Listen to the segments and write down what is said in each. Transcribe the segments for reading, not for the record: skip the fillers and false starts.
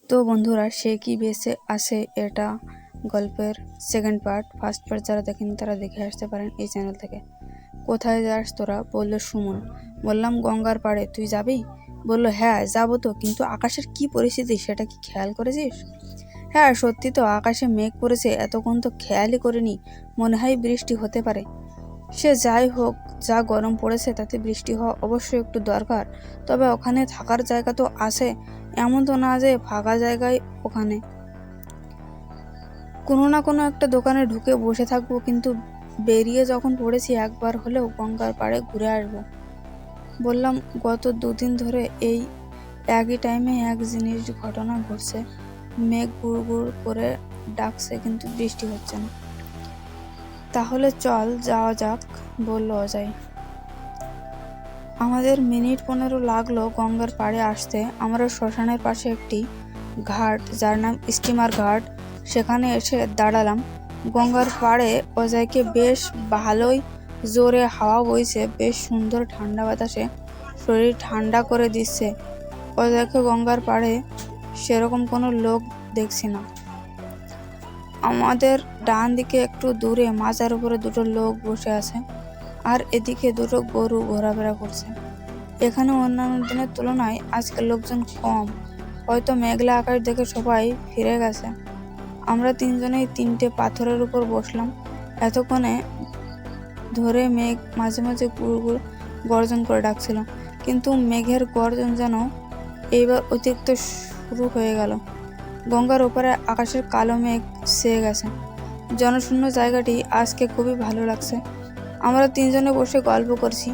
তো বন্ধুরা, সে কি বেঁচে আছে এটা গল্পের সেকেন্ড পার্ট। ফার্স্ট পার্ট যারা দেখেনি তারা দেখে আসতে পারেন এই চ্যানেল থেকে। কোথায় যাস তোরা? বললো সুমন। বললাম গঙ্গার পাড়ে, তুই যাবি? বলল হ্যাঁ যাবো তো, কিন্তু আকাশের কি পরিস্থিতি সেটা কি খেয়াল করেছিস? হ্যাঁ সত্যি তো, আকাশে মেঘ করেছে, এতক্ষণ তো খেয়ালই করিনি। মনে হয় বৃষ্টি হতে পারে। সে যাই হোক, যা গরম পড়েছে তাতে বৃষ্টি হওয়া অবশ্যই একটু দরকার। তবে ওখানে থাকার জায়গা তো আছে, এমন তো না যে ফাঁকা জায়গায় ওখানে কোনো না কোনো একটা দোকানে ঢুকে বসে থাকবো, কিন্তু বেরিয়ে যখন পড়েছি একবার হলেও গঙ্গার পাড়ে ঘুরে আসবো। বললাম গত দুদিন ধরে এই একই টাইমে এক জিনিস ঘটনা ঘটছে। মেঘ গুড় গুড় করে ডাকছে কিন্তু বৃষ্টি হচ্ছে না। তাহলে চল যাওয়া যাক, বলল অজয়। আমাদের মিনিট 15 লাগলো গঙ্গার পাড়ে আসতে। আমরা শ্মশানের পাশে একটি ঘাট, যার নাম স্টিমার ঘাট, সেখানে এসে দাঁড়ালাম। গঙ্গার পাড়ে অজয়কে বেশ ভালোই জোরে হাওয়া বইছে, বেশ সুন্দর ঠান্ডা বাতাসে শরীর ঠান্ডা করে দিচ্ছে। অজয়কে গঙ্গার পাড়ে সেরকম কোনো লোক দেখছি না। আমাদের ডান দিকে একটু দূরে মাচার উপরে দুটো লোক বসে আছে, আর এদিকে দুটো গরু ঘোরাফেরা করছে। এখানে অন্যান্য দিনের তুলনায় আজকে লোকজন কম, হয়তো মেঘলা আকাশ দেখে সবাই ফিরে গেছে। আমরা তিনজনেই তিনটে পাথরের উপর বসলাম। এতক্ষণে ধরে মেঘ মাঝে মাঝে গুড় গর্জন করে ডাকছিল, কিন্তু মেঘের গর্জন যেন এইবার অতিরিক্ত শুরু হয়ে গেল। গঙ্গার ওপারে আকাশের কালো মেঘ ছেয়ে গেছে। জনশূন্য জায়গাটি আজকে খুবই ভালো লাগছে। আমরা তিনজনে বসে গল্প করছি,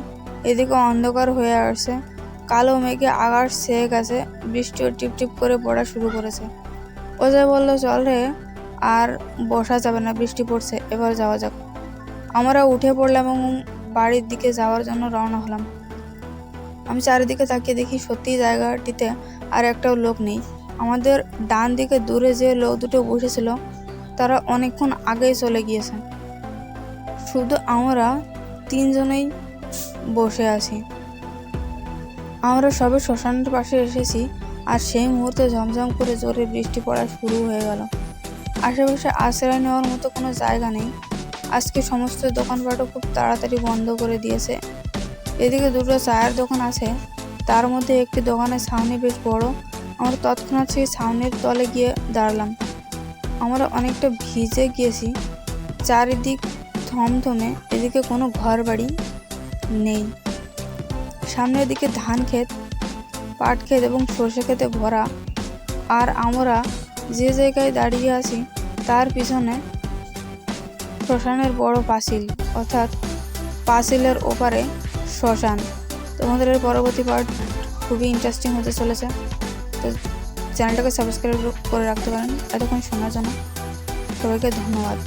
এদিকে অন্ধকার হয়ে আসছে, কালো মেঘে আকাশ ছেয়ে গেছে, বৃষ্টিও টিপটিপ করে পড়া শুরু করেছে। অজয় বলল চল রে, আর বসা যাবে না, বৃষ্টি পড়ছে, এবার যাওয়া যাক। আমরা উঠে পড়লাম এবং বাড়ির দিকে যাওয়ার জন্য রওনা হলাম। আমি চারিদিকে তাকিয়ে দেখি সত্যি জায়গাটিতে আর একটাও লোক নেই। আমাদের ডান দিকে দূরে যে লোক দুটো বসেছিল তারা অনেকক্ষণ আগেই চলে গিয়েছে। শুধু আমরা তিনজনেই বসে আছি। আমরা সবে শ্মশানের পাশে এসেছি, আর সেই মুহূর্তে ঝমঝম করে জোরে বৃষ্টি পড়া শুরু হয়ে গেল। আশেপাশে আশ্রয় নেওয়ার মতো কোনো জায়গা নেই। আজকে সমস্ত দোকানপাটও খুব তাড়াতাড়ি বন্ধ করে দিয়েছে। এদিকে দুটো চায়ের দোকান আছে, তার মধ্যে একটি দোকানের ছাউনি বেশ বড়। আমরা তৎক্ষণাৎ সেই ছাউনির তলে গিয়ে দাঁড়ালাম। আমরা অনেকটা ভিজে গিয়েছি, চারিদিক থমথমে, এদিকে কোনো ঘর বাড়ি নেই। সামনের দিকে ধান ক্ষেত, পাট ক্ষেত এবং সর্ষে ক্ষেতে ভরা। আর আমরা যে জায়গায় দাঁড়িয়ে আছি তার পিছনে শ্মশানের বড় পাঁচিল, অর্থাৎ পাঁচিলের ওপারে শ্মশান। তোমাদের এর পরবর্তী পার্ট খুবই ইন্টারেস্টিং হতে চলেছে, তো চ্যানেলটাকে সাবস্ক্রাইব করে রাখতে পারেন। এতক্ষণ শোনার জন্য সবাইকে ধন্যবাদ।